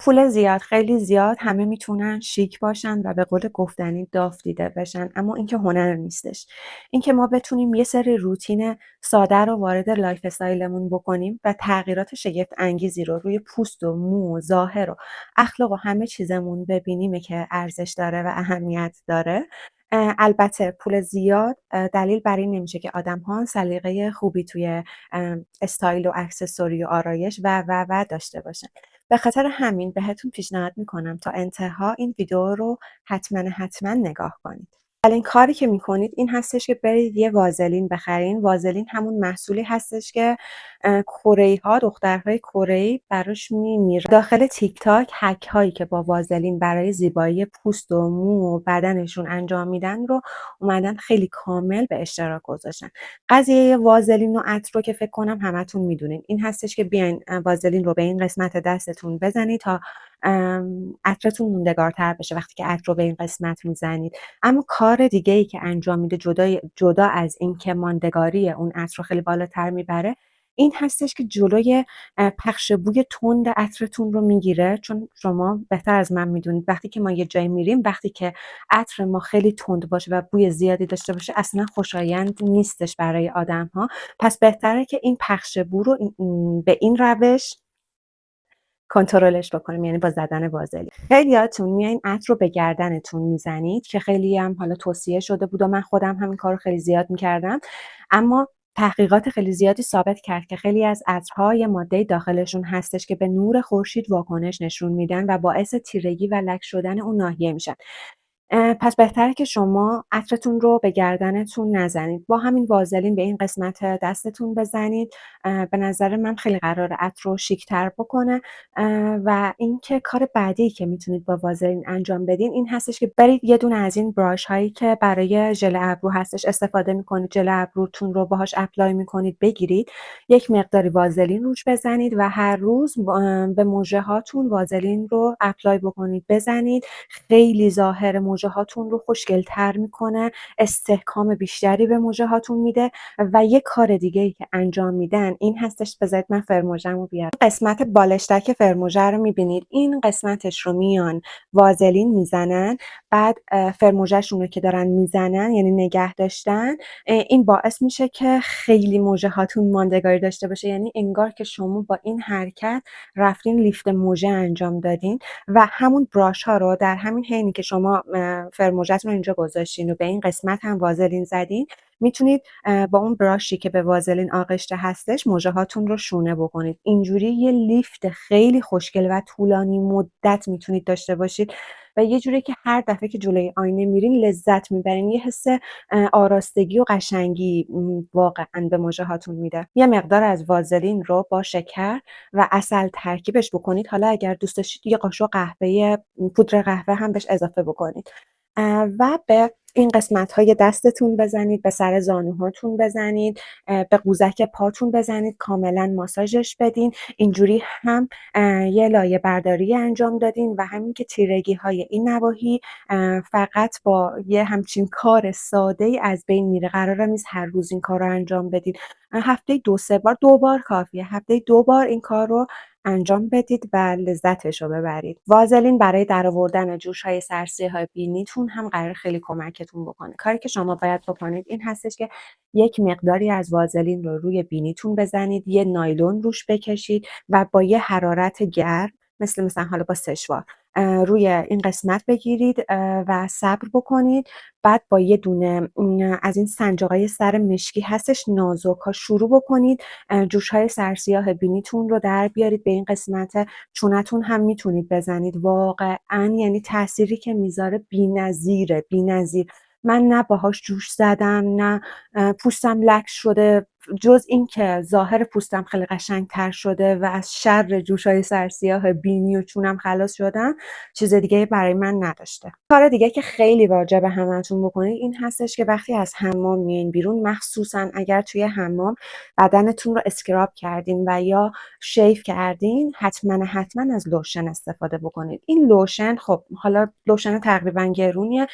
پول زیاد، خیلی زیاد همه میتونن شیک باشن و به قول گفتنی داف دیده بشن، اما این که هنر نیستش. این که ما بتونیم یه سری روتین ساده رو وارد لایف استایلمون بکنیم و تغییرات شگفت انگیزی رو روی پوست و مو و ظاهر و اخلاق و همه چیزمون ببینیم که ارزش داره و اهمیت داره. البته پول زیاد دلیل بر این نمیشه که آدم‌ها سلیقه خوبی توی استایل و اکسسوری و آرایش و داشته باشن. به خاطر همین بهتون پیشنهاد میکنم تا انتها این ویدیو رو حتما نگاه کنید. اولین کاری که میکنید این هستش که برید یه وازلین بخرین. وازلین همون محصولی هستش که کره‌ای ها، دخترهای کره‌ای براش میمیره. داخل تیک تاک هک هایی که با وازلین برای زیبایی پوست و مو و بدنشون انجام میدن رو اومدن خیلی کامل به اشتراک گذاشتن. قضیه وازلین و عطر رو که فکر کنم همتون میدونین. این هستش که بیاین وازلین رو به این قسمت دستتون بزنید تا عطرتون موندگارتر بشه وقتی که عطر رو به این قسمت میزنید. اما کار دیگه ای که انجام میده جدا از این که ماندگاری اون عطر رو خیلی بالاتر میبره، این هستش که جلوی پخش بوی تند عطرتون رو میگیره. چون شما بهتر از من میدونید وقتی که ما یه جایی میریم، وقتی که عطر ما خیلی تند باشه و بوی زیادی داشته باشه اصلا خوشایند نیستش برای آدم ها. پس بهتره که این پخش بو رو به این روش کنترلش بکنیم، یعنی با زدن وازلین. خیلیاتون میایین عطر رو به گردنتون میزنید که خیلی هم حالا توصیه شده بود و من خودم همین کار رو خیلی زیاد میکردم، اما تحقیقات خیلی زیادی ثابت کرد که خیلی از عطرها یه ماده داخلشون هستش که به نور خورشید واکنش نشون میدن و باعث تیرگی و لک شدن اون ناحیه میشن. پس بهتره که شما عطرتون رو به گردنتون نزنید. با همین وازلین به این قسمت دستتون بزنید. به نظر من خیلی قراره عطر رو شیک‌تر بکنه. و اینکه کار بعدی که میتونید با وازلین انجام بدین این هستش که برید یه دونه از این براش هایی که برای ژل ابرو هستش استفاده میکنید، ژل ابروتون رو باهاش اپلای میکنید، بگیرید یک مقداری وازلین روش بزنید و هر روز به مژه هاتون وازلین رو اپلای بکنید، بزنید. خیلی ظاهر مژه هاتون رو خوشگل‌تر میکنه، استحکام بیشتری به مژه هاتون میده. و یه کار دیگه ای که انجام میدن این هستش، بذارید من فرمژه‌مو بیارم. قسمت بالشتک فرمژه رو میبینید، این قسمتش رو میان وازلین میزنن، بعد فرمژه‌شون رو که دارن میزنن یعنی نگه داشتن، این باعث میشه که خیلی مژه هاتون ماندگاری داشته باشه. یعنی انگار که شما با این حرکت رفتین لیفت مژه انجام دادین و همون براش ها رو در همین حینی که شما فرمژه‌تون رو اینجا گذاشتین و به این قسمت هم وازلین زدین، میتونید با اون براشی که به وازلین آغشته هستش مژه هاتون رو شونه بکنید. اینجوری یه لیفت خیلی خوشگل و طولانی مدت میتونید داشته باشید و یه جوری که هر دفعه که جلوی آینه میرین لذت میبرین. یه حس آراستگی و قشنگی واقعا به مژه هاتون میده. یه مقدار از وازلین رو با شکر و عسل ترکیبش بکنید. حالا اگر دوست داشتید یه قاشق قهوه پودر قهوه هم بهش اضافه بکنید و به این قسمت‌های دستتون بزنید، به سر زانوهاتون بزنید، به قوزک پاتون بزنید، کاملا ماساژش بدین. اینجوری هم یه لایه برداری انجام دادین و همین که تیرگی‌های این نواحی فقط با یه همچین کار ساده‌ای از بین میره. قرار نیست هر روز این کار رو انجام بدید. هفته 2-3 بار، 2 بار کافیه. هفته 2 بار این کار رو انجام بدید و لذتش رو ببرید. وازلین برای درآوردن جوش‌های سرسی‌های بینیتون هم قرار خیلی کمکتون بکنه. کاری که شما باید بکنید این هستش که یک مقداری از وازلین رو روی بینیتون بزنید، یه نایلون روش بکشید و با یه حرارت گرم مثلا حالا با سشوار روی این قسمت بگیرید و صبر بکنید. بعد با یه دونه از این سنجاقای سر مشکی هستش نازک ها شروع بکنید جوش‌های سرسیاه بینیتون رو در بیارید. به این قسمت چونتون هم میتونید بزنید. واقعا یعنی تأثیری که میذاره بی‌نظیره، بی‌نظیر. من نه باهاش جوش زدم نه پوستم لک شده، جز این که ظاهر پوستم خیلی قشنگتر شده و از شر جوش‌های سرسیاه بینی و چونم خلاص شدم، چیز دیگه برای من نداشته. کار دیگه که خیلی واجبه همتون بکنید این هستش که وقتی از حمام میایین بیرون، مخصوصا اگر توی حمام بدنتون رو اسکراب کردین و یا شیف کردین، حتما از لوشن استفاده بکنید. این لوشن خب حالا لوشن تقریبا گرونیه،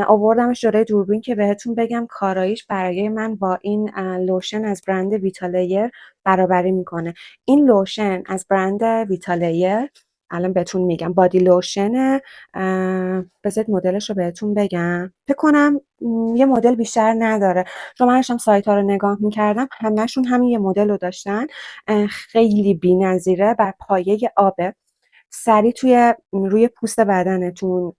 آوردمش جلوی دوربین که بهتون بگم کاراییش برای من با این لوشن از برند ویتالایر برابری میکنه. این لوشن از برند ویتالایر الان بهتون میگم. بادی لوشن، بذارید مدلش رو بهتون بگم. فکر کنم یه مدل بیشتر نداره، چون من داشتم سایت ها رو نگاه میکردم همشون همین یه مدل رو داشتن. خیلی بی‌نظیره، بر پایه آبه، سریع روی پوست بدنتون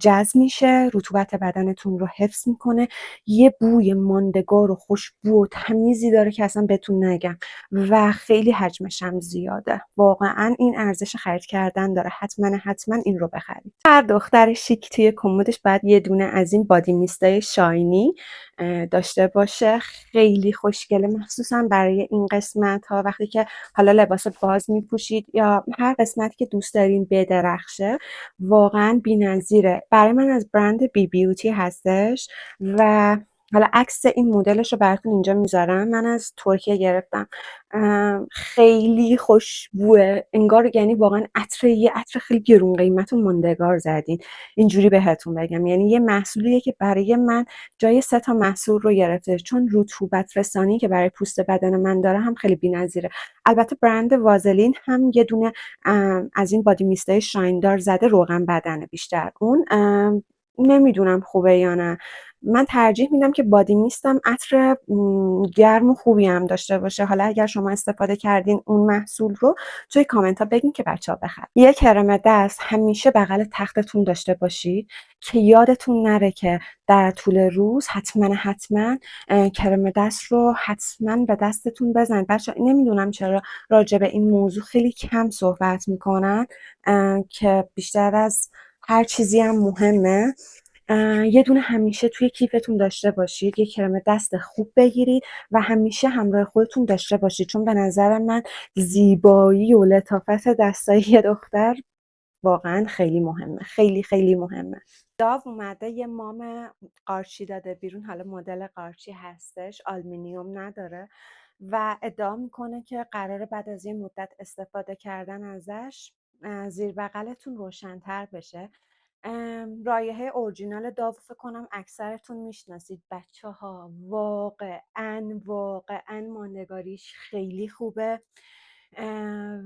جذب میشه، رطوبت بدنتون رو حفظ میکنه، یه بوی ماندگار و خوشبو و تمیزی داره که اصلا بهتون نگم، و خیلی حجمش هم زیاده. واقعا این ارزش خرید کردن داره، حتما این رو بخرید. هر دختر شیک توی کمدش باید یه دونه از این بادی میستای شاینی داشته باشه. خیلی خوشگله، مخصوصا برای این قسمت ها، وقتی که حالا لباس باز میپوشید یا هر قسمتی که دوست دارین بدرخشه. واقعا بی‌نظیره. برای من از برند بی بیوتی هستش و حالا عکس این مدلش رو براتون اینجا میذارم. من از ترکیه گرفتم. خیلی خوشبوه، انگار یعنی واقعا یه عطر خیلی گرون قیمت و ماندگار زدین، اینجوری بهتون بگم. یعنی یه محصولیه که برای من جای 3 تا محصول رو گرفته، چون رطوبت رسانی که برای پوست بدن من داره هم خیلی بی‌نظیره. البته برند وازلین هم یه دونه از این بادی میستای شایندار زده، روغن بدنه بیشتر. اون نمیدونم خوبه یا نه. من ترجیح میدم که بادی میستم عطر گرم و خوبی هم داشته باشه. حالا اگر شما استفاده کردین اون محصول رو، توی کامنت ها بگین که بچه ها بخرن. یه کرم دست همیشه بغل تختتون داشته باشید که یادتون نره که در طول روز حتما کرم دست رو حتما به دستتون بزنید. بچه نمیدونم چرا راجع به این موضوع خیلی کم صحبت میکنن، که بیشتر از هر چیزی هم مهمه. یه دونه همیشه توی کیفتون داشته باشید، یه کرم دست خوب بگیرید و همیشه همراه خودتون داشته باشید، چون به نظر من زیبایی و لطافت دستای یه دختر واقعا خیلی مهمه، خیلی مهمه. داو اومده یه مام قارچی داده بیرون، حالا مدل قارچی هستش، آلومینیوم نداره و ادعا میکنه که قراره بعد از یه مدت استفاده کردن ازش زیر بغلتون روشن‌تر بشه. رایحه اورجینال داو فکر کنم اکثرتون میشناسید بچه‌ها. واقعا ماندگاریش خیلی خوبه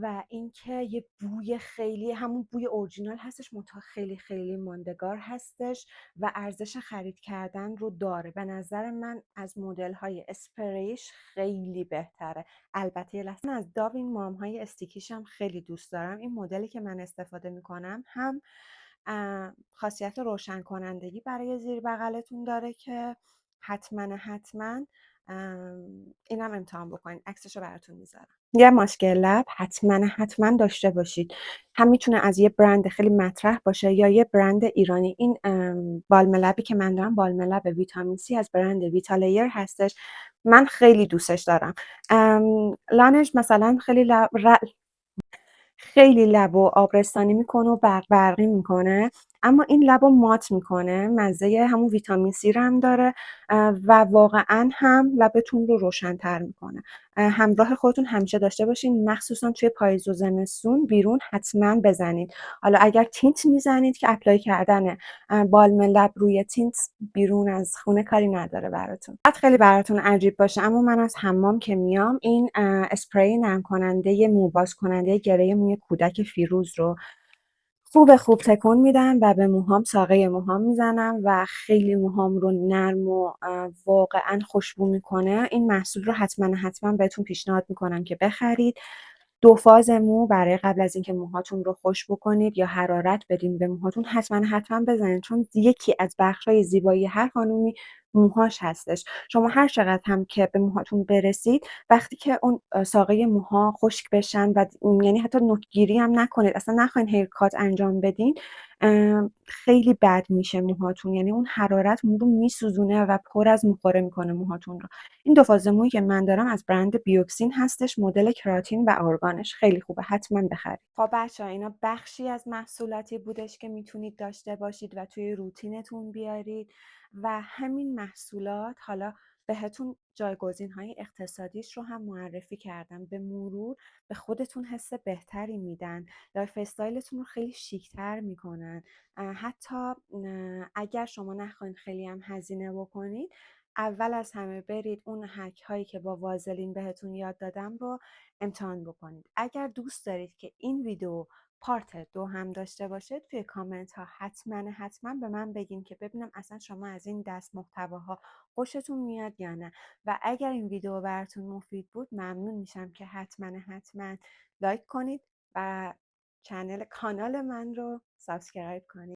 و اینکه یه بوی خیلی همون بوی اورجینال هستش، منتها خیلی ماندگار هستش و ارزش خرید کردن رو داره. به نظر من از مدل های اسپریش خیلی بهتره. البته یه لحظه، من از داو این مام های استیکیش هم خیلی دوست دارم. این مدلی که من استفاده میکنم هم خاصیت روشن کنندگی برای زیر بغلتون داره که حتما اینم امتحان بکنید، عکسش رو براتون میذارم. یه ماسک لب حتما داشته باشید. هم میتونه از یه برند خیلی مطرح باشه یا یه برند ایرانی. این بالم لبی که من دارم بالم لب ویتامین سی از برند ویتالیر هستش، من خیلی دوستش دارم. لانش مثلا خیلی لب و آبرسانی میکنه و برقی میکنه، اما این لب رو مات میکنه، مزه همون ویتامین سی رو هم داره و واقعا هم لبتون رو روشن‌تر میکنه. همراه خودتون همیشه داشته باشین، مخصوصا توی پاییز و زمستون بیرون حتما بزنید. حالا اگر تینت میزنید که اپلای کردن بالم لب روی تینت بیرون از خونه کاری نداره براتون. بعد خیلی براتون عجیب باشه، اما من از حمام که میام این اسپری نرم کننده مو باز کننده گره موی کودک فیروز رو خوب تکون میدم و به موهام، ساقه موهام میزنم و خیلی موهام رو نرم و واقعا خوشبو میکنه. این محصول رو حتما بهتون پیشنهاد میکنم که بخرید. 2 فاز مو برای قبل از اینکه موهاتون رو خوشبو کنید یا حرارت بدین به موهاتون حتما بزنید، چون یکی از بخشای زیبایی هر خانومی موهاش هستش. شما هر چقدر هم که به موهاتون برسید، وقتی که اون ساقه موها خشک بشن و یعنی حتی نوکگیری هم نکنید، اصلا نخواین هیر کات انجام بدین، خیلی بد میشه موهاتون. یعنی اون حرارت مو رو میسوزونه و پر از موخوره میکنه موهاتون رو. این 2 فاز مویی که من دارم از برند بیوکسین هستش، مدل کراتین و ارگانش خیلی خوبه، حتما بخرید. خب بچه‌ها، اینا بخشی از محصولاتی بودش که میتونید داشته باشید و توی روتینتون بیارید و همین محصولات حالا بهتون جایگزین‌های اقتصادیش رو هم معرفی کردم. به مرور به خودتون حس بهتری میدن، لایف استایلتون رو خیلی شیک‌تر میکنن. حتی اگر شما نخواین خیلی هم هزینه بکنید، اول از همه برید اون هک هایی که با وازلین بهتون یاد دادم رو امتحان بکنید. اگر دوست دارید که این ویدیو پارت 2 هم داشته باشه توی کامنت ها حتما به من بگین که ببینم اصلا شما از این دست محتواها خوشتون میاد یا نه. و اگر این ویدیو براتون مفید بود ممنون میشم که حتما لایک کنید و کانال من رو سابسکرایب کنید.